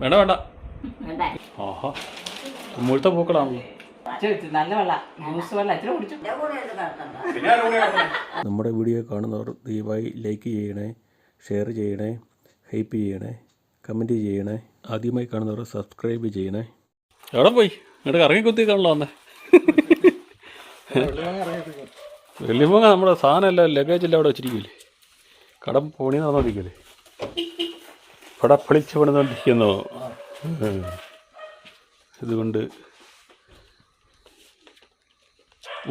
വേണ്ട വേണ്ട. ആഹാ മുഴുത്ത പൂക്കളാണല്ലോ. നല്ല വെള്ളം ജ്യൂസ് വെള്ളം എത്ര കുടിച്ചു. നമ്മുടെ വീഡിയോ കാണുന്നവർ ദയവായി ലൈക്ക് ചെയ്യണേ, ഷെയർ ചെയ്യണേ, ഹൈപ്പ് ചെയ്യണേ, കമൻറ്റ് ചെയ്യണേ. ആദ്യമായി കാണുന്നവർ സബ്സ്ക്രൈബ് ചെയ്യണേ. എവിടെ പോയി ഇങ്ങോട്ട് കറങ്ങി കുത്തിക്കാണല്ലോ വന്നേ. വെള്ളിമൂങ്ങ നമ്മുടെ സാധനം എല്ലാം ലഗേജെല്ലാം അവിടെ വെച്ചിരിക്കില്ലേ, കടം പോണി നടന്നോണ്ടിരിക്കില്ലേ, ഇവിടെ പൊളിച്ച് പണിതുകൊണ്ടിരിക്കുന്നു. ഇതുകൊണ്ട്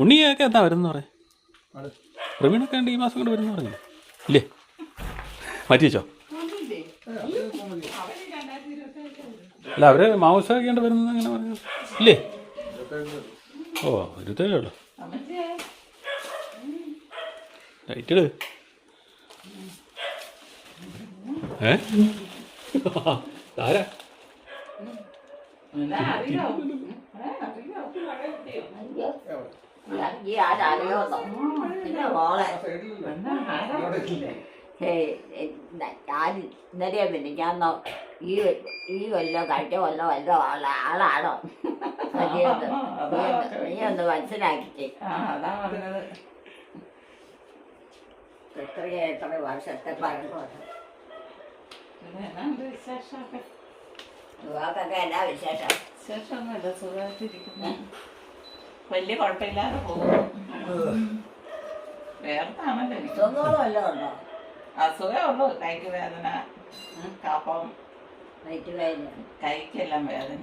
ഉണ്ണിയൊക്കെ എന്താ വരുന്ന പറയാം, പ്രവീണൊക്കെ ഉണ്ട് ഈ മാസം കൊണ്ട് വരുന്ന പറഞ്ഞില്ലേ ഇല്ലേ, മാറ്റി വെച്ചോ. അല്ല അവർ മാംസമൊക്കെ ഉണ്ട് വരുന്നത് അങ്ങനെ പറഞ്ഞു ഇല്ലേ. ഓ ഇരുത്തേ ഉള്ളു ലൈറ്റിട്. ആരാ ഞാൻ ഇന്നലെ പിന്നെ ഞാൻ ഈ കൊല്ലോ കഴിഞ്ഞ കൊല്ലോ വല്ലോ ആളാണോ നീ ഒന്ന് മനസ്സിലാക്കിച്ചേ. എത്ര വർഷത്തെ യുവാക്കൊക്കെ എന്നാ വിശേഷം? വിശേഷമൊന്നുമില്ല, സുഖമായിട്ടിരിക്കുന്നു, വലിയ കുഴപ്പമില്ലാതെ പോകും. വേർത്താണല്ലോ എനിക്ക്. അസുഖങ്ങളും വല്ലതും ഉണ്ടോ? അസുഖമേ ഉള്ളൂ, കൈക്ക് വേദന, കഫം, വയറ്റ് വേദന, കൈക്കെല്ലാം വേദന.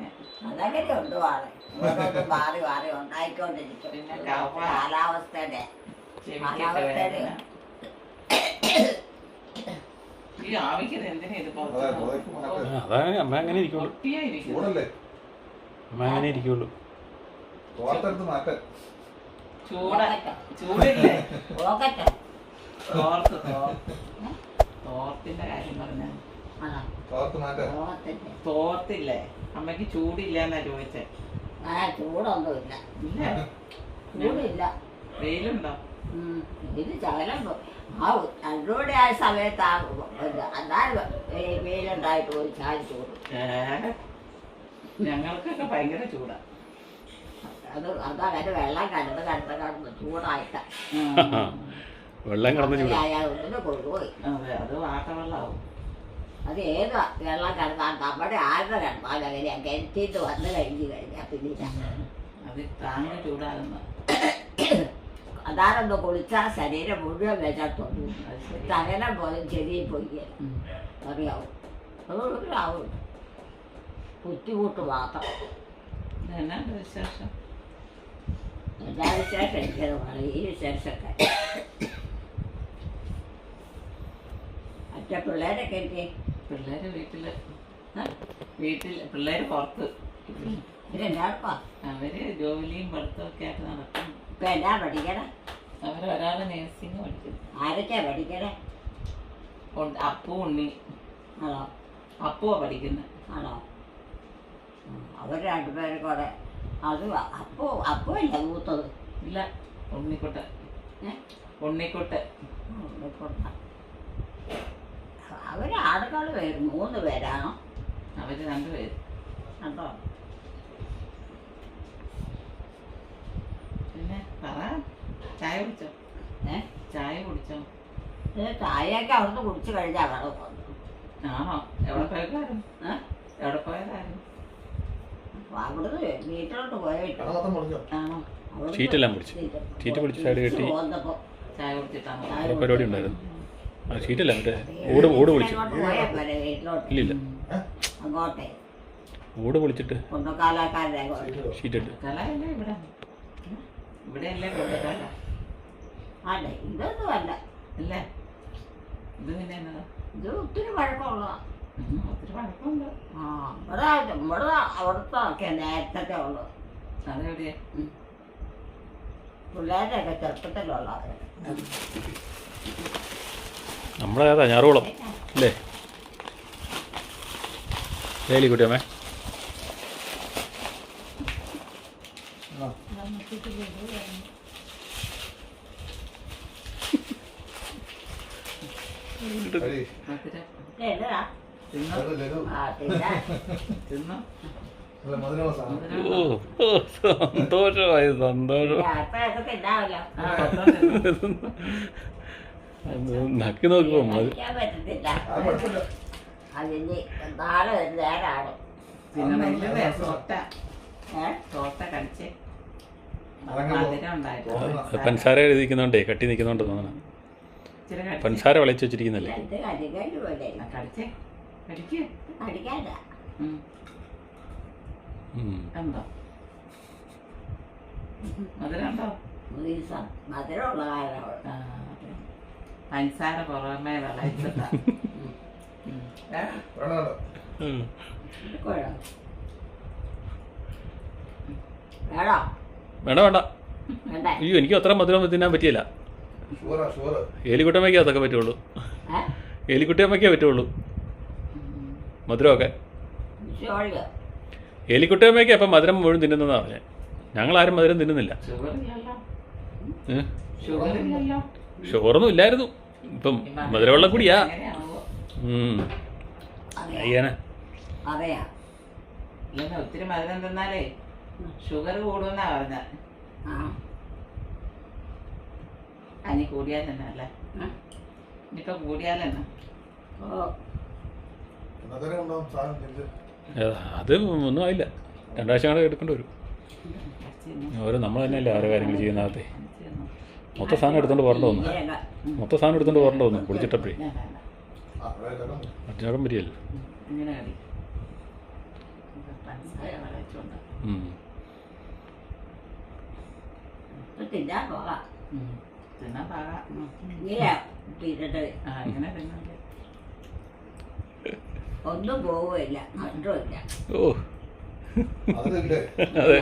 അതങ്ങനെ ഉണ്ട് വാളെ ഓരോന്നും മാറി മാറി ഉണ്ടായിക്കൊണ്ടിരിക്കും. പിന്നെ കാലാവസ്ഥയുടെ ഈ ആവിക്കത് എന്തിനാ ഇത് അതാണ് അമ്മ അങ്ങനെ ഇരിക്കുള്ളൂ, അമ്മ അങ്ങനെ ഇരിക്കുള്ളൂ. ചൂടില്ലേ തോർത്തിന്റെ കാര്യം പറഞ്ഞ തോർത്തില്ലേ അമ്മക്ക് ചൂടില്ല എന്നാ ചോദിച്ചേ. ചൂടൊന്നുമില്ല, ചൂടില്ല. വെയിലുണ്ടോ? ഇത് ശകലം ആ രണ്ടൂടെ ആ സമയത്ത് അന്നാലും വെയിലുണ്ടായിട്ട് ഒരു ചാരി ചൂട്. ഞങ്ങൾക്കൊക്കെ ഭയങ്കര ചൂടാ. അതങ്ങനെ വെള്ളം കടന്ന് ചൂടായിട്ട് വെള്ളം കടന്ന് ഒന്നിനെ കൊണ്ടുപോയി. അതെ, അത് വാട്ടവെള്ളാവും. അത് ഏത് വെള്ളം കിടന്നാൽ നമ്മുടെ ആരുടെ കിടന്നാലും അങ്ങനെയാ. കിണറ്റിന്ന് വന്നു കഴിഞ്ഞാൽ പിന്നെ അത് താങ്ങ് ചൂടാകുന്ന അതാരൊന്ന് കുളിച്ചാൽ ശരീരം മുഴുവൻ വെച്ചിട്ടുണ്ട്. തകരം പോലും ചെറിയ പോയി അറിയാവും. അതൊന്നും ആവും, ബുദ്ധിമുട്ട് മാത്രം. എന്നാ വിശേഷം? എല്ലാ വിശേഷം എനിക്കത് വളരെ ഈ വിശേഷമൊക്കെ. മറ്റേ പിള്ളേരൊക്കെ എനിക്ക് പിള്ളേര് വീട്ടിൽ പിള്ളേര് പുറത്ത്. ഇവരെല്ലാവർക്കും അവര് ജോലിയും പഠിത്തവും ഒക്കെ ആയിട്ട് നടക്കും. ഇപ്പം എന്നാ പഠിക്കണേ? അവരൊരാള് നേഴ്സിംഗ് പഠിക്കും. ആരൊക്കെയാ പഠിക്കണേ? അപ്പു ഉണ്ണി. ആണോ? അപ്പുവാ പഠിക്കുന്നത്. ആണോ? അവർ രണ്ടുപേരും കൂടെ. അത് അപ്പുവല്ല മൂത്തത്? ഇല്ല, ഉണ്ണിക്കുട്ടൻ. ഉണ്ണിക്കുട്ടൻ. അവര് ആളുകൾ 3 പേരാണോ? അവര് 2 പേര്. കണ്ടോ? പിന്നെ പറ, ചായ കുടിച്ചോ? ചായ കുടിച്ചോ? ചായയൊക്കെ അവിടുന്ന് കുടിച്ചു കഴിഞ്ഞാൽ അവിടെ ആണോ? എവിടെ പോയതായിരുന്നു? എവിടെ പോയതായിരുന്നു? അവിടുന്ന് വീട്ടിലോട്ട് പോയിട്ട് ഷീറ്റെല്ലാം പിടിച്ചു, ഷീറ്റ് പിടിച്ച് സൈഡ് കെട്ടി ചായ കുടിച്ചിട്ടാണോ? പരിപാടി ഉണ്ടായിരുന്നു. ആ ഷീറ്റല്ല മറ്റേ ഓട് വിളിച്ചു. ഇല്ലില്ല, അങ്ങോട്ടെ ഓട് വിളിച്ചിട്ട് കൊണ്ടക്കാലക്കാരുടെ ഷീറ്റിട്ട്. കലയല്ലേ ഇവിടെ? ഇവിടെയല്ലേ കൊണ്ടക്കാല? അല്ലേ, ഇതൊന്നും അല്ല. അല്ലേ, ഇത് പിന്നെ എന്നതാ? ഇത് ഒത്തിരി പഴക്കമുള്ളതാ. ഒത്തിരി പഴക്കമുണ്ട്. ഇവിടെ അവിടുത്തെ ഒക്കെ നേരത്തെ ഉള്ളത്. അതെവിടെയാ? പിള്ളേരുടെ ഒക്കെ ചെറുപ്പത്തിലുള്ളത്. നമ്മളെ ഏതാ ഞാറുകുളം അല്ലേ? കുട്ടിയമ്മേ തിന്നോ ആ പിന്നെ തിന്നോ ഓ ഓ, സന്തോഷമായി സന്തോഷം. അപ്പോഴൊക്കെ തിന്നാമല്ലോ. നക്കി നോക്കുമ്പോ കഴിക്കാൻ പറ്റത്തില്ല. അതിന് നാളെ ഒരു നേരമാണ്. തിന്നണല്ലേ സോട്ട ഏ സോട്ട കഴിച്ച് മധുരം ഉണ്ടായിട്ട് പഞ്ചസാര എഴുതിക്കുന്നുണ്ടേ കട്ടി നിൽക്കുന്നുണ്ട് തോന്നണം. ഇച്ചിരി കടിച്ച് പഞ്ചസാര വിളച്ച് വെച്ചിരിക്കുന്നല്ലേ. ഇത് കടിക്കേണ്ടി പോലെ കടിച്ച് കടിക്ക് കടിക്കാണ്ട. ഉണ്ടോ മധുരം ഉണ്ടോ? മധുരമുള്ള കാരണമാണ്. ആ, അതെ. പഞ്ചസാര പുറമേ വിളയിച്ചിട്ടാ വേണോ? വേണ്ട വേണ്ട. വേണ്ടേ? അയ്യോ എനിക്ക് അത്ര മധുരം തിന്നാൻ പറ്റിയില്ല. ഏലിക്കുട്ടമ്മയ്ക്ക് അതൊക്കെ പറ്റുള്ളൂ. ഏലിക്കുട്ടിയമ്മയ്ക്കേ പറ്റുള്ളൂ മധുരമൊക്കെ. ചോളിയോ? ഏലിക്കുട്ടിയമ്മയ്ക്ക് അപ്പം മധുരം മുഴുവൻ തിന്നുന്നതെന്ന് പറഞ്ഞേ. ഞങ്ങളാരും മധുരം തിന്നുന്നില്ല. ഷുഗറില്ലല്ലോ. ഷുഗറൊന്നും ഇല്ലായിരുന്നു. ഇപ്പം മധുരവെള്ളം കൂടിയാ. അയ്യാന അതെയാ? ഇല്ലെന്ന് ഒത്തിരി മധുരം തിന്നാലേ ഷുഗർ കൂടുമെന്നാ പറഞ്ഞ. അനി കൂടിയാൽ തന്നെ അല്ലേ? ഇനിയിപ്പൊ കൂടിയാലെന്നാ? അത് ഒന്നും ആയില്ല. 2 ആഴ്ച കൂടെ എടുക്കേണ്ടി വരും. ഓരോ നമ്മൾ തന്നെയല്ലേ ഓരോ കാര്യങ്ങൾ ചെയ്യുന്നകത്തെ. മൊത്തം സാധനം എടുത്തോണ്ട് പോരണ്ട വന്നു. മൊത്തം സാധനം എടുത്തോണ്ട് പോരണ്ട വന്നു കുളിച്ചിട്ടപ്പോഴേ. മറ്റേ പറ്റിയല്ലോ. ഇങ്ങനെ കടി പഞ്ചസാര വിളയിച്ചോണ്ട് തിന്നാൻ പോകാം. തിന്നാൻ പാകാം. ഇങ്ങനെ തിന്നിട്ട് ആ ഇങ്ങനെ തിന്നല്ലേ. ഒന്നും പോവുകയില്ല, നഷ്ടമില്ല. ഓ അതെ.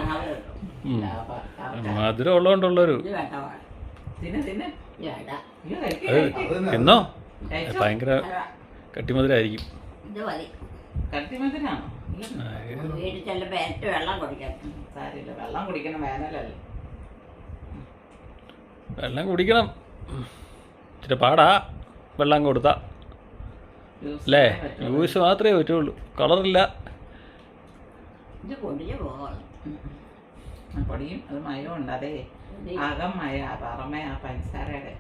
മധുരം ഉള്ളതുകൊണ്ടുള്ളൊരു ഇത് വേണ്ട മോളെ. തിന്നെ തിന്നെ വേണ്ട. ഇത് കഴിക്ക്. എന്നോ കഴിച്ചോ. ഭയങ്കര കട്ടിമധുരമായിരിക്കും. ഇത് മതി. കട്ടിമധുരാണോ? വീട്ടിൽ ചെല്ലുമ്പോൾ ഏറ്റവും വെള്ളം കുടിക്കാം. സാരില്ല, വെള്ളം കുടിക്കണം, വേനലല്ലേ. വെള്ളം കുടിക്കണം. ഇച്ചിരി പാടാ വെള്ളം കൊടുത്താ അല്ലേ. ജ്യൂസ് മാത്രമേ പറ്റുള്ളൂ. കളറില്ല. ഇത് കൊണ്ടിട്ട് പോകണം. പൊടിയും അത് മയവും ഉണ്ട്. അതേ അകം മയ പുറമേ ആ പഞ്ചസാരയുടെ.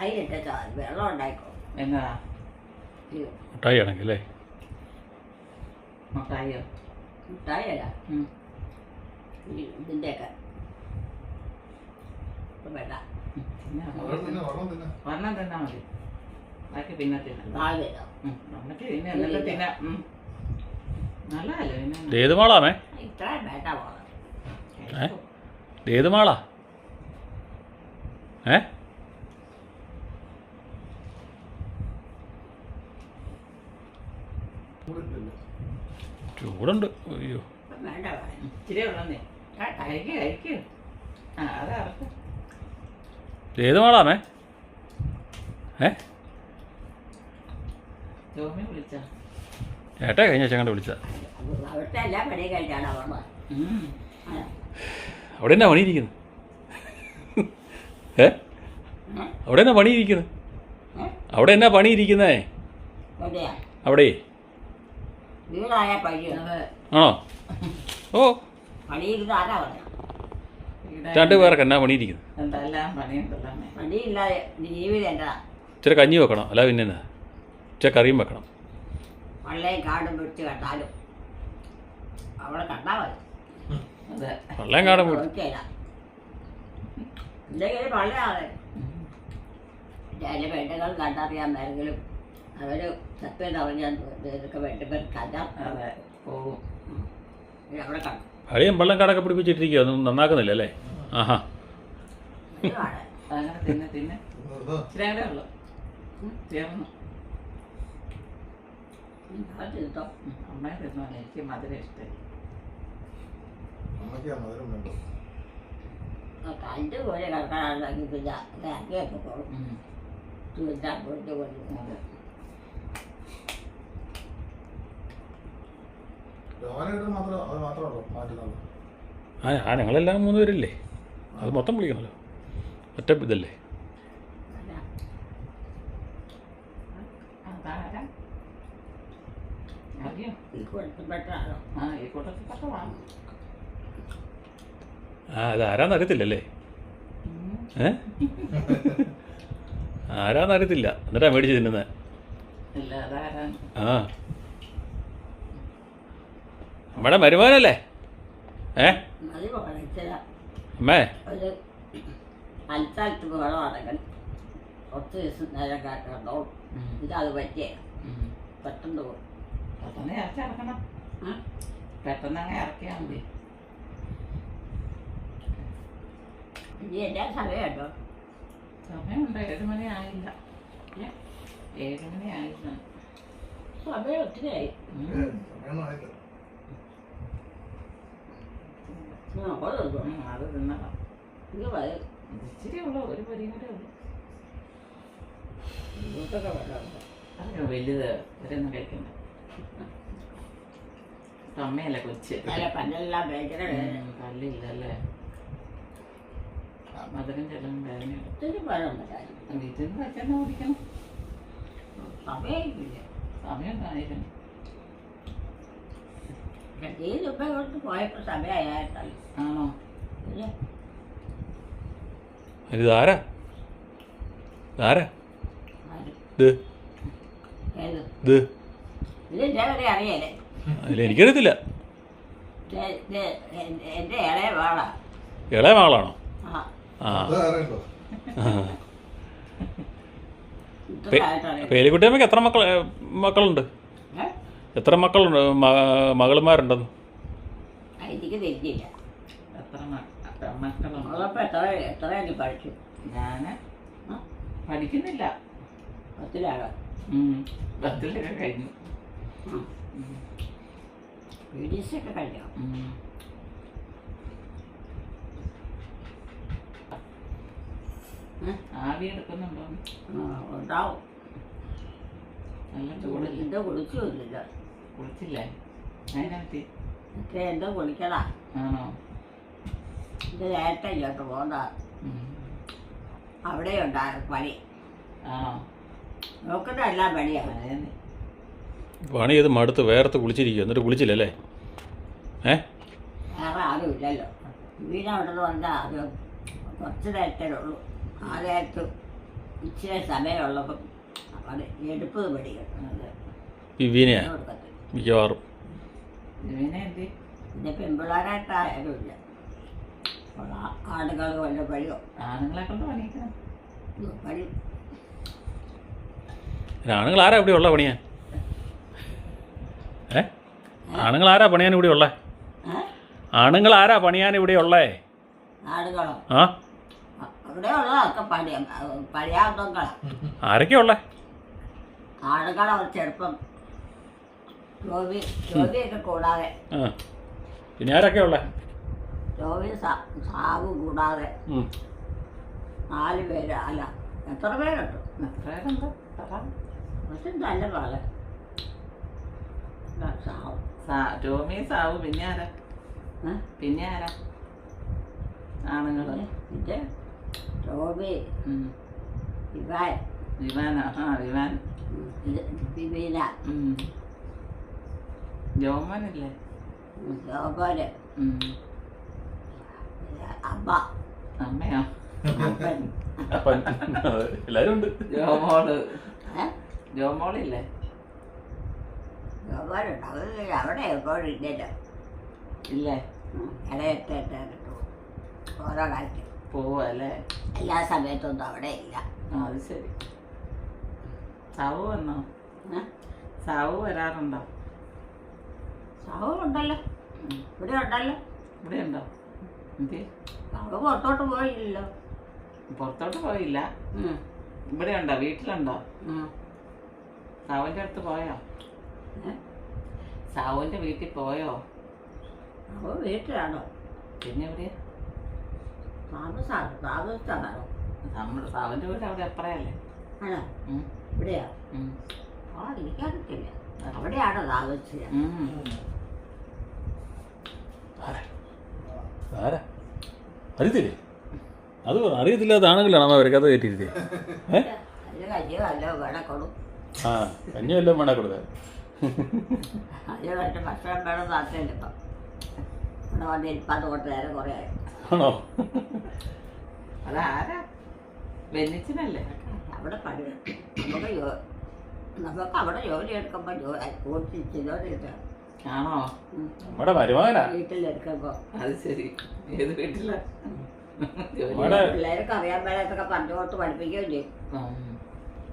അതിലിട്ട് വെള്ളം ഉണ്ടായിക്കോ. എന്നതാ മുട്ടായി ആണെങ്കിൽ അല്ലേ? മുട്ടായിയോ? മുട്ടായല്ല, ഇതിൻ്റെയൊക്കെ വേണ്ട. ഒരെണ്ണം തിന്നാ മതി, ബാക്കി പിന്നെ തിന്നാം. നാളെ നമുക്ക് പിന്നെ എന്നിട്ട് തിന്നാം. നല്ലതല്ലേ പിന്നെ. ഏത് മാളാമേ? ഇത്രയും വേണ്ട പോകണം. ഏത് മാളാ? ചൂടുണ്ട്. അയ്യോ വേണ്ട വേണം. ഇച്ചിരി ഉള്ളന്നേ. കഴിക്ക് കഴിക്ക്. ആ അത് അറക്ക്. ഏത് മാളാമേ? ജോമി വിളിച്ചാ? ഏട്ടാ കഴിഞ്ഞ ചങ്ങാണ്ട് വിളിച്ച. അവിടുത്തെ എല്ലാ പണിയും കഴിഞ്ഞാണ് അവർ. അവിടെ എന്നാ പണിയിരിക്കുന്നത്? അവിടെ എന്നാ പണിയിരിക്കുന്നത്? അവിടെ എന്നാ പണിയിരിക്കുന്നേ? എവിടെയാ? അവിടെ വീടായ പഴി ആണോ? ഓ പണിയിരുന്ന് ആരാ പറഞ്ഞു? 2 പേർക്ക് എന്നാ പണിയിരിക്കുന്നത്? എന്തെല്ലാം പണിയുണ്ടല്ലോ. പണിയില്ലാതെ ജീവിതം എന്താ? ഇച്ചിരി കഞ്ഞി വെക്കണം, അല്ല പിന്നെ എന്നാ ഇച്ചിരി കറിയും വെക്കണം. വള്ളയും കാടും പിടിച്ച് കണ്ടാലും അവിടെ കണ്ടാൽ മതി. അതെ, വെള്ളം കാടും നോക്കിയല്ല എന്തെങ്കിലും പള്ളയാണ്. ചില പെണ്ണുങ്ങൾ കണ്ടറിയാൻ വേണമെങ്കിലും അവർ സത്യം പറഞ്ഞാൽ ഇതൊക്കെ വേണ്ടവർ കണ്ടാൽ അതെ പോകും. അവിടെ കണ്ടു അളിയും വെള്ളം കാടൊക്കെ പിടിപ്പിച്ചിട്ടിരിക്കുക. ഒന്നും നന്നാക്കുന്നില്ല അല്ലേ? ആഹാ അങ്ങനെ തിന്നെ തിന്നെ. ഇച്ചിരി കൂടെ ഉള്ളു തീർന്നു. തിന്നോ. അമ്മയെ തിന്നോളെ, എനിക്ക് മധുരം ഇഷ്ടമായി. കണ്ട് പോലെ കിടക്കാനാണെങ്കിൽ പിന്നെ ഇറങ്ങിയൊക്കെ പോകും. തിന്നാൻ പോയിട്ട് കൊണ്ടു. അതെ. ആ ഞങ്ങളെല്ലാം 3 പേരില്ലേ? അത് മൊത്തം വിളിക്കണമല്ലോ, ഒറ്റ ഇതല്ലേ. അതാരാ അറിയോ? ഈ കൊടുത്തപ്പെട്ടാണോ? ആ ഈ കൂട്ടത്തിൽപ്പെട്ടതാണ്. അത് ആരാന്നറിയത്തില്ലല്ലേ? ആരാന്നറിയത്തില്ല, എന്നിട്ടാ മേടിച്ച് തിന്നുന്നത്. ഇല്ല അതാരാ? ആ നമ്മുടെ മരുമോനല്ലേ? മതി കളിച്ചില്ല. അമ്മേ, ഒരു അൽത്താലത്ത് വേണമാണെങ്കിൽ കുറച്ച് ദിവസം നേരം കേട്ടോ. ഇതത് പറ്റിയ പെട്ടെന്ന് പോകും. പെട്ടെന്ന് ഇറക്കി ഇറക്കണം. പെട്ടെന്ന് അങ്ങ് ഇറക്കിയാൽ മതി. ഇനി എൻ്റെ സമയമുണ്ടോ? സമയമുണ്ട്, 7 മണി ആയില്ല. 7 മണി ആയില്ല. സമയം ഒത്തിരിയായി. അത് തിന്നണം. ഇത് മതി. ഇച്ചിരി ഉള്ളൂ, ഒരു പൊരിയും കൂടെ ഉള്ളൂ. ഇതൊക്കെ വെള്ളമുണ്ട്. അയ്യോ വലുത് ഇവരൊന്നും കഴിക്കണ്ട. അമ്മയല്ലേ കൊച്ച്. നല്ല പല്ലെല്ലാം ഭയങ്കര വേദന. പല്ലില്ലല്ലേ? മധുരം ചെല്ലും വേദനയുണ്ട്. ഒത്തിരി പഴം വീട്ടിൽ നിന്ന് വെച്ചെണ്ണ കുടിക്കണം. സമയമില്ല. സമയം ഉണ്ടായിരുന്നു. ഈ രൂപ കൊടുത്ത് പോയപ്പോൾ സമയമായിട്ടല്ല. ആണോ? ഇല്ല. ഇതാരാ? ആരാ ആര്? ഇത്? ഏത്? ഇത് ഇത് ഇതേവരെ അറിയാലേ. അതിൽ എനിക്കറിയത്തില്ല. എൻ്റെ ഇളയ വാളാ. ഇളയ മകളാണോ? ആ ആ ഇത്രയായിട്ടറിയാം. പേലിക്കുട്ടിയമ്മയ്ക്ക് എത്ര മക്കളുണ്ട്? എത്ര മക്കളുണ്ട്, മകളുമാരുണ്ടെന്ന്? എനിക്ക് തിരിഞ്ഞില്ല. എത്ര മക്കളുണ്ട്? നമ്മളപ്പോൾ എത്രയാണ് പഠിച്ചു? ഞാൻ പഠിക്കുന്നില്ല. 10ലാണ്. 10ലൊക്കെ കഴിഞ്ഞു. PDC ഒക്കെ കഴിഞ്ഞോ? ആവി എടുക്കുന്നുണ്ടോ? ഉണ്ടാവും. നല്ല ചൂടില്ല. എന്തോ കുളിച്ചൊന്നുമില്ല. കുളിച്ചില്ലേ? അതിനകത്ത് മറ്റേ എന്തോ കുളിക്കടാ. ആണോ? ഇത് നേരത്തെ ഇങ്ങോട്ട് പോകണ്ട. അവിടെ ഉണ്ടാകും പണി. ആണോ? നോക്കുന്ന എല്ലാം പണിയാണ്. അതേന്നെ. പണി ചെയ്ത് മടുത്ത് വേർത്ത് കുളിച്ചിരിക്കുക, എന്നിട്ട് കുളിച്ചില്ലല്ലേ? വേറെ ആരും ഇല്ലല്ലോ. വീടവിടെ വന്നാൽ അത് കുറച്ച് നേരത്തേ ഉള്ളൂ. ആ നേരത്ത് ഇച്ചിരി സമയമുള്ളപ്പം അവിടെ എടുപ്പ് പഠിക്കണം. അതെ. വിവീനയാ കൊടുക്കത്തില്ല. മിക്കവാറും. ഇവനെ എന്ത്? പിന്നെ പെൺപിള്ളേരായിട്ട് ആരും ഇല്ല. അപ്പോൾ ആണുങ്ങൾക്ക് വല്ല പണിയോ ആണുങ്ങളെ കൊണ്ട് പണിയിക്കണം. പണി ആണുങ്ങൾ ആരാ ഇവിടെ ഉള്ള പണിയാൻ? ആണുങ്ങൾ ആരാ പണിയാൻ ഇവിടെ ഉള്ളേ? ആണുങ്ങൾ ആരാ പണിയാൻ ഇവിടെ ഉള്ളേ? ആടുകളോ? ആ അവിടെ ഉള്ളതൊക്കെ പണിയാവുന്നങ്ങളാ. ആരൊക്കെയാ ഉള്ളേ? ആടുകളോ ചെറുപ്പം ജോലിയൊക്കെ കൂടാതെ. ആ പിന്നെ ആരൊക്കെയാ ഉള്ളേ? ജോലി സാവ് കൂടാതെ 4 പേര്. അല്ല എത്ര പേരുണ്ട്? എത്ര പേരുണ്ട്? പക്ഷെ നല്ല പോലെ സാവ്. ടോമി, സാവു, പിന്നെ ആരാ? പിന്നെ ആരാ? ആണുങ്ങള് ഇത് ടോമി, ഇവാൻ, വിവാനാ? വിവാൻ. വിവീന, ജോമോനില്ലേ? ജോബോന്, അമ്മ, അമ്മയോ? അപ്പൻ. എല്ലാരും ഉണ്ട്. ജോമോള്. ജോമോളില്ലേ? ജോബോനുണ്ട്. അവിടെ എപ്പോഴും ഇല്ലല്ലോ. ഇല്ലേ? ഇടയിട്ടിട്ട് ഓരോ കാലത്ത് പോവല്ലേ? എല്ലാ സമയത്തൊന്നും അവിടെ ഇല്ല. അത് ശരി. സാവു വന്നോ? സാവു വരാറുണ്ടോ? സാവ് ഉണ്ടല്ലോ, ഇവിടെ ഉണ്ടല്ലോ. ഇവിടെ ഉണ്ടോ? എന്ത്? സാവ് പുറത്തോട്ട് പോയില്ലല്ലോ. പുറത്തോട്ട് പോയില്ല. ഇവിടെ ഉണ്ടോ? വീട്ടിലുണ്ടോ? സാവുവിൻ്റെ അടുത്ത് പോയോ? സാവുവിൻ്റെ വീട്ടിൽ പോയോ? അപ്പോൾ വീട്ടിലാണോ? പിന്നെ എവിടെയാ താമസിച്ചാണോ? നമ്മുടെ സാവുവിൻ്റെ വീട് അവിടെ അപ്പറയല്ലേ? ആണോ? ഇവിടെയാ? ആ എനിക്കറിയത്തില്ല. അവിടെയാണോ താമസിച്ചത്? ആരാ? അറിയത്തില്ലേ? അത് അറിയത്തില്ലാതാണെങ്കിലാണ് അമ്മ അവർക്ക് അത് കയറ്റിയിരുത്തി. അതിന് കഞ്ഞിയോ അല്ലോ വേണം കൊടുക്കും. ആ കഞ്ഞി വല്ലതും വേണേ കൊടുക്കാൻ. അതിന് മറ്റേ ഭക്ഷണം വേണം താല്പര്യമില്ല ഇപ്പം. ഇവിടെ വന്നിരിപ്പാന്ന് കൊണ്ട് നേരം കുറേ ആയി. ആണോ? അതാരാ? ബെന്നിച്ചനല്ലേ? അവിടെ പണി നമുക്ക് അവിടെ ജോലി എടുക്കുമ്പോൾ ജോലി ആണോ? നമ്മുടെ വരുമാനാ. വീട്ടിലെടുക്കുമ്പോൾ അത് ശരി. ഏത് വീട്ടിലാ? പിള്ളേർക്ക് അറിയാൻ മേലത്തൊക്കെ പറഞ്ഞു കൊടുത്ത് പഠിപ്പിക്കുകയും ചെയ്യും.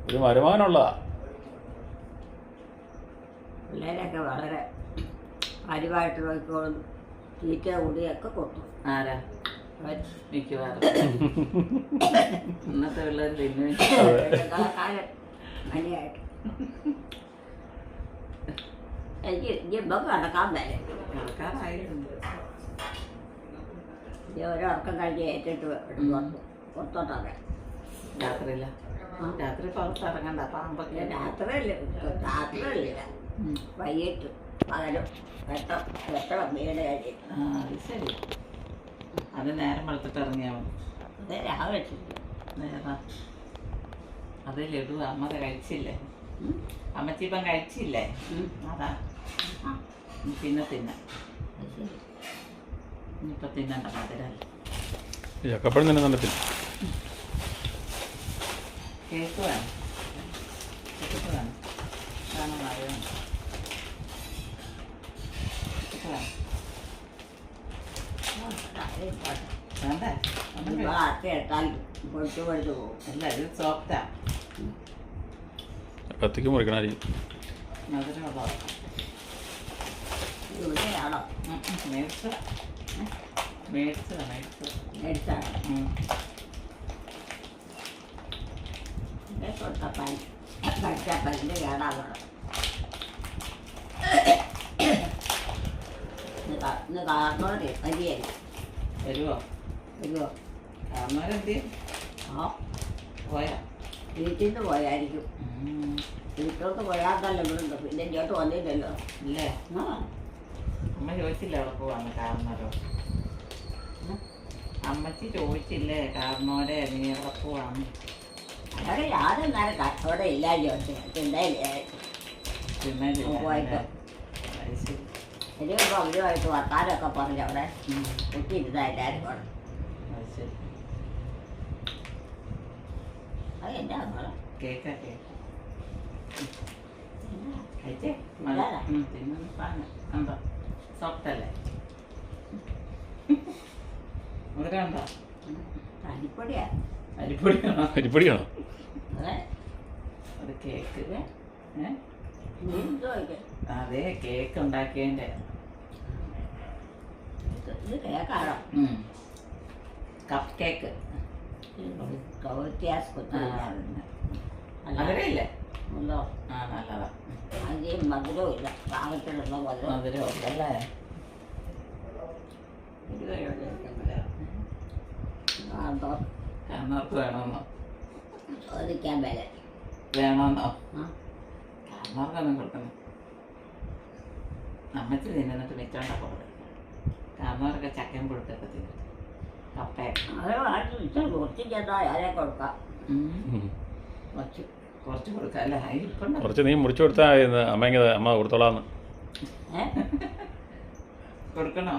ഒരു വരുമാനമുള്ളതാ. പിള്ളേരൊക്കെ വളരെ കാര്യമായിട്ട് നോക്കിക്കോളും. തീറ്റ കൂടിയൊക്കെ കൊടുത്തു. ആരാ? മിക്കവാറും ഇന്നത്തെ പിള്ളേർ തിന്നു. കാലം മണിയായിട്ട് എനിക്ക് ഇമ്പൊക്കെ നടക്കാൻ വരെ നടക്കാറായിട്ടുണ്ട്. ഓരോർക്കം കഴിഞ്ഞ് ഏറ്റിട്ട് പുറത്തോട്ടൊക്കെ രാത്രിയില്ല. രാത്രി പുറത്തിറങ്ങണ്ട, പാമ്പൊക്കെ. രാത്രിയില്ല വൈകിട്ട് പകലും വെട്ടം വീട് കഴിഞ്ഞ്. അത് ശരി. അത് നേരം വെളുത്തിട്ട് ഇറങ്ങിയാൽ മതി. അത് രാവിലെ നേരാ. അത് ലഡു അമ്മ കഴിച്ചില്ലേ? അമ്മച്ചി ഇപ്പം കഴിച്ചില്ലേ? അതാ പിന്നെ ഇനിയിപ്പം തിന്നണ്ട, മധുരല്ല. ചക്കപ്പഴം തന്നെ നടത്തില്ല. കേക്ക് വേണം. കേക്ക് വേണം. വേണം വേണം കേക്ക് വേണം. വേണ്ടേ? ആക്കി എടുത്താൽ പൊടിച്ചു പൊടിച്ചു പോകും. അല്ല, ഇത് സോഫ്റ്റാ. കത്തിക്ക് മുറിക്കണമായിരിക്കും. മധുരമുള്ളതാ. ഇവിടെയാണോ മേടിച്ചതാ. മേടിച്ചാണ് കൊടുത്തപ്പൻ കഴിച്ചപ്പൻ്റെ കേടാവണം. ഇന്ന് കാരണോടെ അരിയായി വരുമോ? വരുമോ? കാരണവരെന്ത് ആ പോയാ? വീട്ടിൽ നിന്ന് പോയായിരിക്കും. വീട്ടിലോട്ട് പോയാത്തല്ല ഇവിടുണ്ട്. പിന്നെ ഇങ്ങോട്ട് വന്നില്ലല്ലോ. ഇല്ലേ? ആ അമ്മ ചോദിച്ചില്ലേ അവിടെ പോവാന്ന്? കാരണവരോ? അമ്മച്ചി ചോദിച്ചില്ലേ കാരണവരെ നീ അവിടെ പോവാന്ന്? അവിടെ യാതൊരു നേരം അവിടെ ഇല്ല ചോദിച്ചില്ല. പോയിട്ട് എനിക്കിപ്പോൾ അവരുമായിട്ട് വർത്താനമൊക്കെ പറഞ്ഞ് അവിടെ കുട്ടിയിരുന്ന എല്ലാവരും കൂടെ. അത് ശരി. അത് എന്നാ മോളെ? കേക്കാ കേക്ക് കഴിച്ചേ? ഇല്ലാതാ. തിന്നു സാധനം കണ്ടോ? സോഫ്റ്റല്ലേ? മധുരം ഉണ്ടോ? അരിപ്പൊടിയാ. അരിപ്പൊടിയാണോ? അരിപ്പൊടിയാണോ? അതെ. അത് കേക്ക്. നീ എന്തോ ഇത്? അതെ, കേക്ക് ഉണ്ടാക്കിയതിൻ്റെ. ഇത് കേക്കാണോ? Cup cake. വ്യത്യാസം കുത്തില്ല. മധുരമില്ലേ? ഉണ്ടോ? ആ, നല്ലതാ. അധികം മധുരവും ഇല്ല. പാകത്തിലുള്ള മധുരം. മധുരം ഉണ്ടല്ലേ? കാരണവർക്ക് വേണമെന്നോ? ചോദിക്കാൻ വില വേണമെന്നോ? കാരണവർക്കൊന്നും കൊടുക്കണം. അമ്മച്ചി തിന്നിട്ട് മിച്ചമുണ്ടൊക്കെ കൊടുക്കും. കാരണവരൊക്കെ ചക്കയും പുഴുക്കൊക്കെ തിന്നും. കപ്പയൊക്കെ കുറച്ച് ചെന്നാൽ ആരെ കൊടുക്കാം. കുറച്ച് കൊടുക്കാം അല്ലേ? ഇപ്പം കുറച്ച് നീ മുറിച്ചു കൊടുത്താൽ അമ്മ കൊടുത്തോളാന്ന്. കൊടുക്കണോ?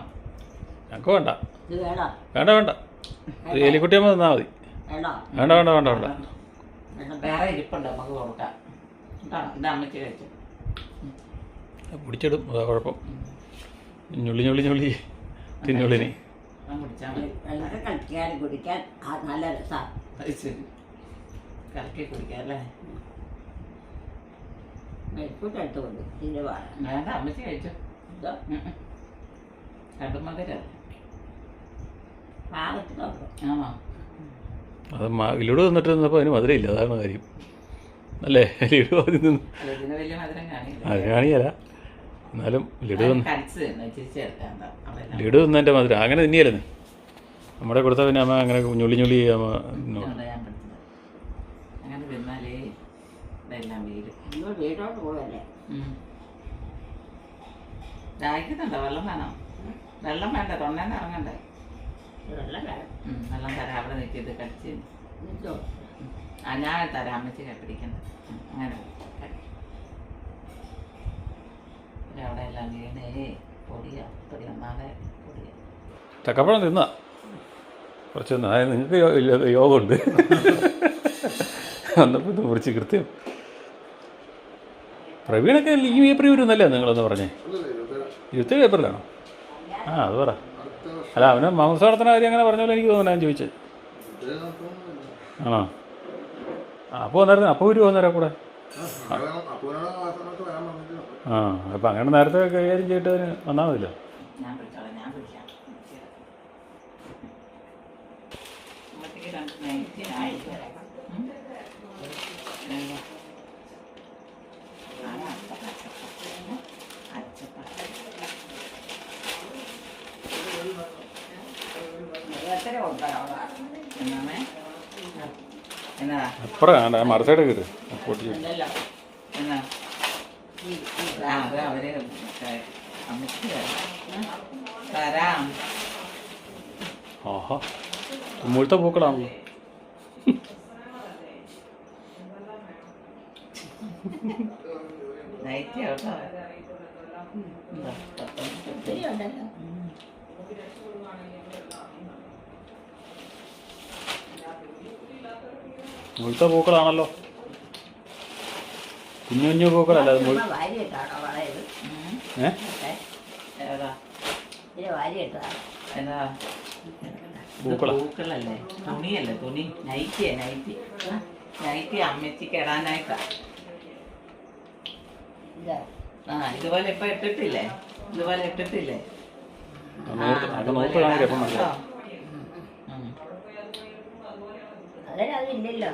ഞങ്ങൾക്ക് വേണ്ട. ഇത് വേണോ? വേണ്ട വേണ്ട. എലിക്കുട്ടിയമ്മ തന്നാൽ മതി. വേണോ? വേണ്ട വേണ്ട വേണ്ട വേണ്ട. വേറെ ഇരിപ്പുണ്ട്, നമുക്ക് കൊടുക്കാം. കേട്ടോ? ഇത് അമ്മച്ചി കഴിച്ചു. പിടിച്ചിടും, അതാ കുഴപ്പം. ഞുള്ളി ഞുള്ളി ഞുള്ളി തിന്നുള്ളിനി. കുടിച്ചാൽ മതി. വെള്ളത്തിൽ കളിക്കാൻ കുടിക്കാൻ നല്ല രസമാണ്. അത് ശരി. കലക്കി കുടിക്കാം അല്ലേ? മെൽക്കൂട്ടെടുത്ത് കൊണ്ട് ഇതിന് വേണം. വേണ്ട, അമ്മച്ചി കഴിച്ചു. ഇതോ രണ്ടും മധുരല്ലേ? പാകത്തിനുണ്ടോ? ആണോ? അത് ലഡു തന്നിട്ട് നിന്നപ്പോൾ അതിന് മധുരമില്ല, അതാണ് കാര്യം അല്ലേ? ലഡു അതിൽ നിന്ന് അല്ല, ഇതിന് വലിയ മധുരം കാണില്ല. അത് കാണിയല്ല. എന്നാലും ലഡു കടിച്ച് തന്നെ ചിരിച്ചെടുക്കാം. ലഡു തിന്നതിൻ്റെ മധുരം അങ്ങനെ തന്നെയല്ലേ നമ്മുടെ കൊടുത്ത. പിന്നെ അമ്മ അങ്ങനെ ഞുള്ളി ഞുള്ളി അമ്മ ഞാൻ പഠിച്ചത് അങ്ങനെ തിന്നാലേ ഇതെല്ലാം വീട്. നിങ്ങൾ വീട്ടോട്ട് പോകല്ലേ? ദാഹിക്കുന്നുണ്ടോ? വെള്ളം വേണം? വെള്ളം വേണ്ട, തൊണ്ണേന്ന് ഇറങ്ങണ്ടേ? വെള്ളം വേണം. വെള്ളം തരാം, അവിടെ നിൽക്കിയത് കടിച്ച്. എന്നിട്ടോ ആ ഞാൻ തരാം, അമ്മച്ചിക്ക് പിടിക്കണ്ട. അങ്ങനെ പിന്നെ അവിടെ എല്ലാം വീണേ പൊടിയാ, പൊടി ഒന്നാതെ പൊടിയാ. ചക്കപ്പഴം തിന്നാ കുറച്ച് തിന്നാ. അതായത് നിങ്ങൾക്ക് യോഗമുണ്ട് വന്നപ്പോൾ ഇത് മുറിച്ച് കൃത്യം. പ്രവീണൊക്കെ ഈ പേപ്പറിൽ വരുന്നല്ലേ നിങ്ങളൊന്ന് പറഞ്ഞേ? 27 പേപ്പറിലാണോ? ആ അത് പറ. അല്ല അവന് മാംസം നടത്തുന്ന കാര്യം അങ്ങനെ പറഞ്ഞ പോലെ എനിക്ക് തോന്നുന്നു. ഞാൻ ചോദിച്ചത് ആണോ? ആ അപ്പോൾ വന്നായിരുന്നു. അപ്പോൾ ഒരു വന്നേരാ കൂടെ. ആ അപ്പം അങ്ങനെ നേരത്തെ കൈകാര്യം ചെയ്തിട്ട് വന്നാൽ മതില്ലോ. ഞാൻ പിടിച്ചോളാം, ഞാൻ പിടിക്കാം. അമ്മച്ചിക്ക് 2 നൈറ്റ് ആയിട്ട് വരാം. ഓരോരുത്തരും കൊണ്ടുവരണം അവിടെ. എന്നാ അപ്പുറം മറുസൈഡ് കയറി പൊട്ടിച്ചു. അല്ലല്ലോ. എന്നാ ഈ അത് അവര് അമ്മച്ചിക്ക് തരാം. ആഹാ മുഴുത്ത പൂക്കളാണല്ലോ. നൈറ്റ് കേട്ടോ. ഒത്തിരി ഉണ്ടല്ലോ. മുഴുത്ത പൂക്കളാണല്ലോ. കുഞ്ഞു കുഞ്ഞു പൂക്കളല്ല അത്. വാരിയിട്ടാണോ വളയത്? ഏതാ ഇതിന് വാരിയിട്ടതാണ്. എന്നാ പൂക്കളാ? പൂക്കളല്ലേ, തുണിയല്ലേ, തുണി. നൈറ്റിയാ, നൈറ്റി. നൈറ്റി അമ്മച്ചിക്ക് ഇടാനായിട്ടാ. ഇതാ ആ ഇതുപോലെ ഇപ്പൊ ഇട്ടിട്ടില്ലേ, ഇതുപോലെ ഇട്ടിട്ടില്ലേ? അതിനതില്ലല്ലോ.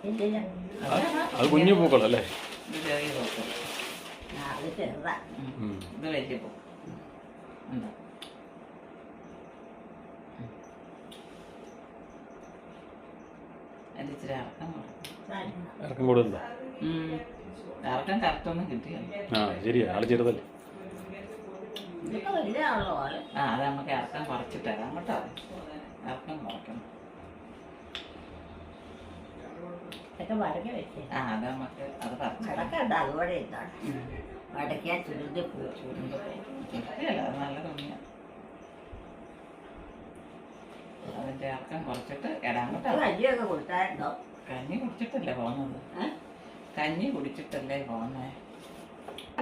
ഇല്ലില്ല. അത് കുഞ്ഞു പൂക്കളല്ലേ? ഇത് ചെറിയ പൂക്കൾ. ആ അത് ചെറുതാ. ഇത് വലിയ പൂ. എന്താ അതിന് ഇച്ചിരി ഇറക്കം കൊടുക്കും. ഇറക്കം കൂടുതലുണ്ടോ? ഇറക്കം കറക്റ്റൊന്നും കിട്ടിയല്ലോ. ആ ശരിയാ, ആള് ചെറുതല്ലേ. ഇതൊക്കെ വലുതാണല്ലോ ആള്. ആ അത് നമുക്ക് ഇറക്കം കുറച്ചിട്ട് തരാം കേട്ടോ. ഇറക്കം കുറയ്ക്കണം. ഇതൊക്കെ വടക്കി വെച്ചേ. ആ അത് നമുക്ക് അത് പറിച്ചു വടക്കുണ്ട് അതുപോലെ ഇതാണ്. വടക്കിയാ ചുരുണ്ടി പോകും. കിട്ടിയല്ല, അത് നല്ല തുണിയാണ്. അതിന്റെ ഇറക്കം കുറച്ചിട്ട് ഇടാൻ കേട്ടോ. കഞ്ഞിയൊക്കെ കൊടുത്തായിരുന്നോ? കഞ്ഞി കുടിച്ചിട്ടല്ലേ പോകുന്നത്? കഞ്ഞി കുടിച്ചിട്ടല്ലേ പോകുന്നേ?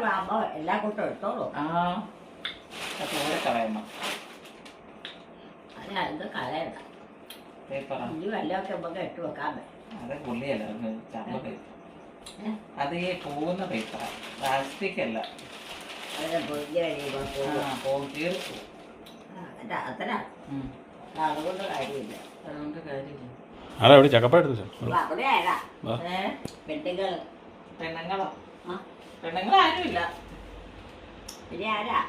ആകുമ്പോ എല്ലാ കൂട്ടം എടുത്തോളൂ. ആ തോരെ കളയണം. അല്ല ഇത് കളയണ്ട. പേപ്പറാ ഇനി വല്ലതൊക്കെ നമുക്ക് ഇട്ട് വെക്കാൻ പറ്റും. അത് പുള്ളിയല്ല, അത് ചമ്മ പേപ്പർ. അത് ഈ പോകുന്ന പേപ്പറാ, പ്ലാസ്റ്റിക് അല്ല. അതിനെ പൊതിഞ്ഞ് കഴിയുമ്പോൾ പോകും. തീർച്ചു. അതിൻ്റെ അകത്തിനാണ്. അതുകൊണ്ട് കാര്യമില്ല. അതുകൊണ്ട് കാര്യമില്ല. ആരാ അവിടെ ചക്കപ്പഴം എടുത്തു? അപ്പൊ അവിടെ ആരാ പെണ്ണുങ്ങൾ? പെണ്ണുങ്ങളോ? ആ പെണ്ണുങ്ങൾ ആരുമില്ല. പിന്നെ ആരാ?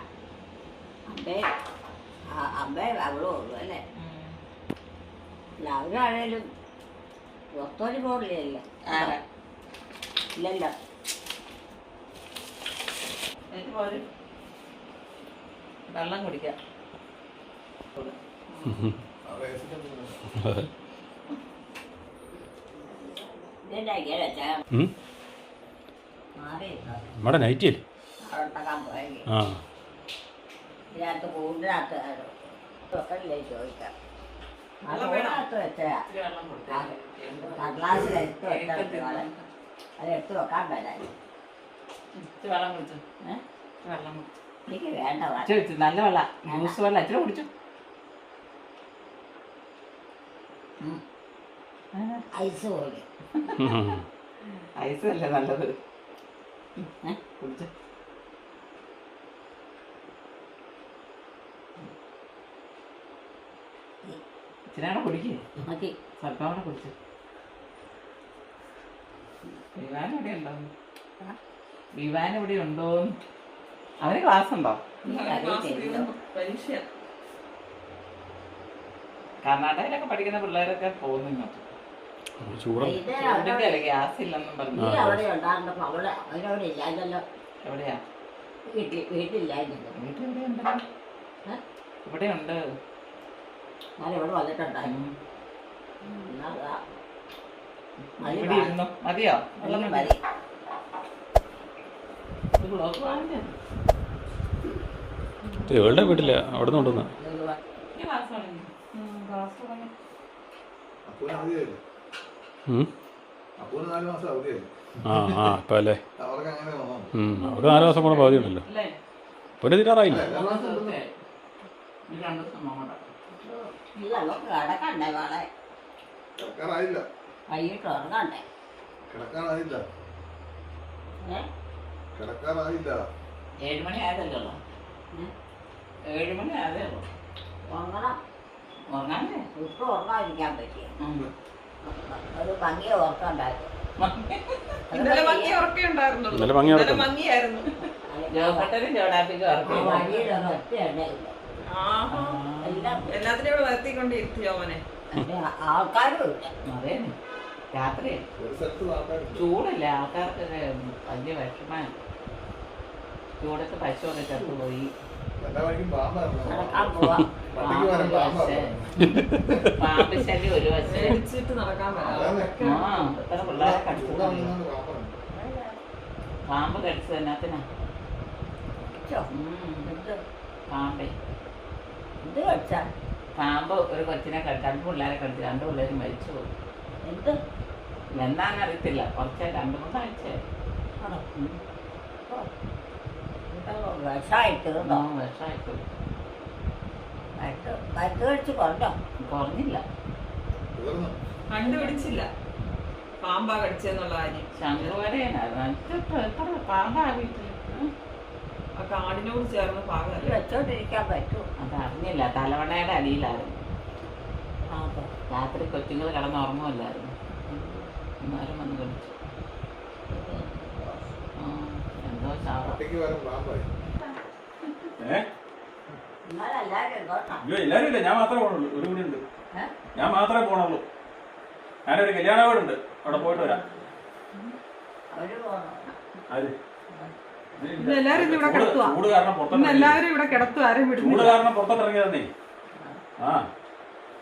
അമ്മേ അവളും ഉള്ളു അല്ലേ? അല്ല അവരാണേലും ഒത്തോരി പോകില്ലല്ലോ. ആരാ? ഇല്ലല്ലോ. ഒരു വെള്ളം കുടിക്കാം. ഇതെന്താ ഇങ്ങനെ വെച്ചാ മാറി നമ്മുടെ നൈറ്റിയല്ലേ? അവിടെ ഉണ്ടാക്കാൻ പോയെങ്കിൽ ആ ഇതിനകത്ത് കൂടിനകത്ത് വെക്കണില്ലേ ചോദിക്കാം. അത് കൂടിനകത്ത് വെച്ചാ ഇത്തിരി വെള്ളം കൊടുക്കാം. കടലാസിൽ എടുത്ത് വെച്ചാൽ അത് എടുത്ത് വെക്കാൻ പറ്റാൻ. ഇത്തിരി വെള്ളം കുടിച്ചു. വെള്ളം കുടിച്ചു. എനിക്ക് വേണ്ട ഇച്ചിരി നല്ല വെള്ളം, ജ്യൂസ് വെള്ളം ഇച്ചിരി കുടിച്ചു. ഐസ് പോലെ. ഐസ് അല്ലേ നല്ലത്. കുടിച്ചു. ഇച്ചിരി കുടിക്കേ, മതി. സ്വല്പം കൂടെ കുടിച്ചു. വിവാൻ ഇവിടെ ഉണ്ടോ? വിവാൻ ഇവിടെ ഉണ്ടോ? അവന് ക്ലാസ് ഉണ്ടോ? പരീക്ഷ. കർണാടകയിലൊക്കെ പഠിക്കുന്ന പിള്ളേരൊക്കെ പോകുന്നു ഇങ്ങോട്ട്. ചൂടിന്റെ ഗ്യാസ് ഇല്ലെന്നും പറഞ്ഞു. നീ അവിടെ ഉണ്ടായിരുന്നപ്പോ അവരവിടെ ഇല്ലായിരുന്നല്ലോ. എവിടെയാ? വീട്ടിലില്ലായിരുന്നല്ലോ. വീട്ടിൽ ഇവിടെ ഉണ്ടല്ലോ. ഇവിടെ ഉണ്ട്. ഞാൻ ഇവിടെ വന്നിട്ടുണ്ടായിരുന്നു. ഇവിടെ ഇരുന്നു മതിയോ? മതി. ഗ്ലോസ് വാങ്ങിച്ചു ഇവളുടെ വീട്ടില്ല അവിടെ നിന്ന് കൊണ്ടുവന്ന അപ്പൂന് അവധിയായില്ലേ? അപ്പൂന് 4 മാസം അവധിയായില്ലേ? ആ ഇപ്പം അല്ലേ അവർക്ക് അങ്ങനെ വന്നോ? അവർക്ക് 4 മാസം കൂടെ പകുതി ഉണ്ടല്ലോ. അല്ലേ? പിന്നെ തീരാറായില്ല. 2 ദിവസം കൂടെ ഇത് നമുക്ക് കിടക്കണ്ടേ മോളെ? കിടക്കാറായില്ല. വൈകിട്ട് ഉറങ്ങണ്ടേ? കിടക്കാറായില്ല. ഏ? കിടക്കാറായില്ല. 7 മണി ആയതല്ലോ. 7 മണി ആയതേ ഉള്ളൂ. ഉറങ്ങണം. ഉറങ്ങാനേ ഇപ്പം ഉറങ്ങാതിരിക്കാൻ പറ്റിയ ഒരു ഭംഗിയെ ഓർക്കണ്ടായിരുന്നു. ഇന്നലെ ഭംഗി ഉറക്കുണ്ടായിരുന്നുള്ളൂ. ഇന്നലെ ഭംഗി ഇന്നലെ ഭംഗിയായിരുന്നു. ജോക്കട്ടനും ചോടാപ്പിക്കും ഉറക്കി വഴിയിലൊന്നും ഒറ്റ എണ്ണയില്ല. ആഹാ. എല്ലാം എല്ലാത്തിനും ഇവിടെ വരുത്തിക്കൊണ്ടിരുത്തിയോ അവനെ. ആൾക്കാരും ഇല്ല. അതേനെ രാത്രി ഒരു സ്ഥലത്ത് ആൾക്കാരുണ്ട്. ചൂടല്ലേ ആൾക്കാർക്ക് വലിയ വിഷമാണ്. ചൂടത്ത് പശുവൊക്കെ ചത്തുപോയി. എല്ലാ വഴിക്കും പാമ്പായിരുന്നു. നടക്കാൻ പോവാ. വണ്ടിക്ക് വരാൻ പാമ്പായിരുന്നു. പാമ്പ് ശല്യം ഒരു വശം. പേടിച്ചിട്ട് നടക്കാൻ പറ്റാം. എത്ര പിള്ളേരെ കടിച്ചു. ചൂട് ഇറങ്ങുന്നോണ്ട് പാമ്പാണ്. പാമ്പ് കടിച്ചത് എന്നാത്തിനാ? ചോ, എന്ത് പാമ്പേ എന്ത് കഴിച്ചാ? പാമ്പ് ഒരു കൊച്ചിനെ കടിച്ചു. 2 പിള്ളേരെ കടിച്ചു. 2 പിള്ളേരും മരിച്ചു പോയി. എന്ത് എന്താണെന്നറിയത്തില്ല. കുറച്ച് 2-3 ആഴ്ചയായി. ആണോ? വിഷമായിട്ട് കേട്ടോ. വിഷമായിട്ട് മരുന്ന് കഴിച്ച് കൊണ്ടോ? കുറഞ്ഞില്ല. തീർന്നു. കണ്ടുപിടിച്ചില്ല പാമ്പാ കടിച്ചെന്നുള്ള കാര്യം. ശങ്കുവരേനായിരുന്നു. എത്ര പാമ്പാ വീട്ടിൽ. ആ കാടിനോട് ചേർന്ന് ഇത് പാകല്ലേ. വെച്ചോണ്ടിരിക്കാൻ പറ്റൂ. അതറിഞ്ഞില്ല. തലവണയുടെ അടിയിലായിരുന്നു. അതെ. രാത്രി കൊച്ചുങ്ങൾ കിടന്നുറങ്ങുമല്ലായിരുന്നു. അന്നേരം വന്ന് കടിച്ചു. എന്തോ ശാപം. വണ്ടിക്ക് വരാൻ പാമ്പായി. നിങ്ങളെല്ലാവരും എങ്ങോട്ടാ? എല്ലാവരും ഇല്ല, ഞാൻ മാത്രമേ പോണുള്ളൂ. ഒരു കൂടി ഉണ്ട്. ഏ? ഞാൻ മാത്രമേ പോണുള്ളൂ. ഞാനൊരു കല്യാണ വീടുണ്ട്, അവിടെ പോയിട്ട് വരാം. അവര് പോണോ? ആര്? ഇന്ന് എല്ലാവരും ഇവിടെ കിടത്തുവാ. ചൂട് കാരണം ഇന്ന് പുറത്തോട്ട് എല്ലാവരും ഇവിടെ കിടത്തുക. ആരും ചൂട് വിടുന്നില്ല. കാരണം പുറത്തോട്ട് ഇറങ്ങിയതന്നേ. ആ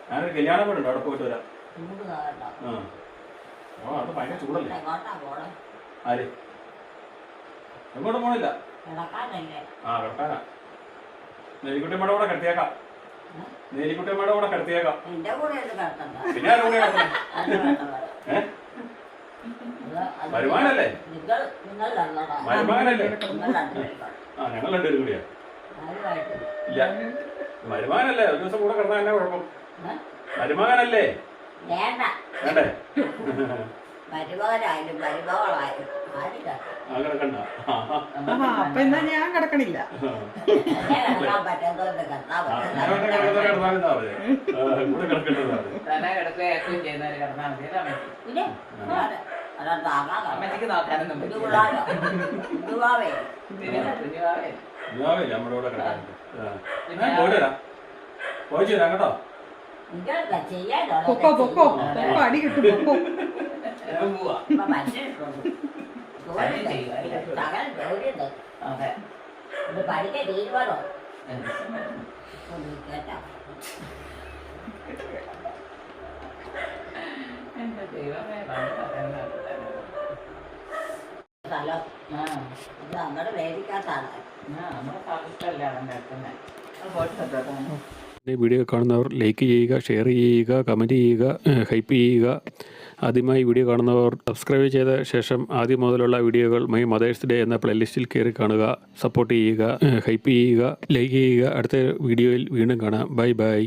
ഞാനൊരു കല്യാണ വീടുണ്ട്, അവിടെ പോയിട്ട് വരാം. ചൂട് കേട്ടോ. അത് ഭയങ്കര ചൂടല്ലേ. എങ്ങോട്ടാ പോണേ? ആര്? എങ്ങോട്ടും പോണില്ല. കിടക്കാനല്ലേ? കിടക്കാനാ. നെല്ലിക്കുട്ടിയമ്മയുടെ കൂടെ കിടത്തിയേക്കാം. നെല്ലിക്കുട്ടിയമ്മയുടെ കൂടെ കിടത്തിയേക്കാം. എന്റെ കൂടെ ഒന്ന് കിടക്കണ്ട. പിന്നെ ആരുടെ കൂടെ കിടത്തണം? അത് വേണ്ട പറയാം. വരുമാനല്ലേ? നിങ്ങൾ രണ്ടോടാ. വരുമാനല്ലേ? നിങ്ങൾ രണ്ടുപേരും. ഞങ്ങൾ 2 പേരും കൂടിയാ. ആരുമായിട്ടില്ല. ഇല്ല, വരുമാനല്ലേ? ഒരു ദിവസം കൂടെ കിടന്നാൽ എന്നാ കുഴപ്പം? ഏ? വരുമാനല്ലേ? വേണ്ട. വേണ്ടേ? മരുമകനായാലും മരുമകളായാലും ആരും കിടക്കും. കിടക്കണ്ട. ആഹാ, അപ്പൊ എന്നാ ഞാൻ കിടക്കണില്ല. എന്നെ കിടക്കാൻ പറ്റുന്നതുകൊണ്ട് കിടന്നാ പറ്റില്ല. കൂടെ കിടക്കേണ്ടതാ. തല കിടക്കുക ഏറ്റവും ചെയ്യുന്നവർ കിടന്നാൽ മതി. ഇതാ മതി. പിന്നെ അതെന്താ ആകാൻ അമ്മച്ചിക്ക് നോക്കാനൊന്നും ഇത് പറ്റില്ല. പിള്ളാരോ ഇതുവാവേ കുഞ്ഞുവാവേ നമ്മുടെ കൂടെ കിടക്കാൻ പോയിട്ട് വരാം. പോയി തരാം കേട്ടോ. നിങ്ങളെന്താ ചെയ്യാനോ? പൊക്കോ പൊക്കോ പൊക്കോ, അടി കിട്ടും. പൊക്കോ. ഞാൻ പോവാ. ഇപ്പൊ മനുഷ്യരുണ്ട്. സകല ജോലിയുണ്ട്. അതെ. ഇത് പഠിക്കാൻ തീരുമാനോ? കേട്ടോ. എന്റെ ദൈവമേ, പണ്ട് പറയുന്നത് സ്ഥലം ആ ഇത് നമ്മുടെ വേദിക്കാത്താണ്. നമ്മുടെ സ്ഥലത്തല്ലേ അവൻ കിടക്കുന്നത്. അത് പോയിട്ട് കേട്ടോ. ഈ വീഡിയോ കാണുന്നവർ ലൈക്ക് ചെയ്യുക, ഷെയർ ചെയ്യുക, കമൻറ്റ് ചെയ്യുക, ഹൈപ്പ് ചെയ്യുക. ആദ്യമായി വീഡിയോ കാണുന്നവർ സബ്സ്ക്രൈബ് ചെയ്ത ശേഷം ആദ്യം മുതലുള്ള വീഡിയോകൾ മൈ മദേഴ്സ് ഡേ എന്ന പ്ലേലിസ്റ്റിൽ കയറി കാണുക. സപ്പോർട്ട് ചെയ്യുക, ഹൈപ്പ് ചെയ്യുക, ലൈക്ക് ചെയ്യുക. അടുത്ത വീഡിയോയിൽ വീണ്ടും കാണാം. Bye bye.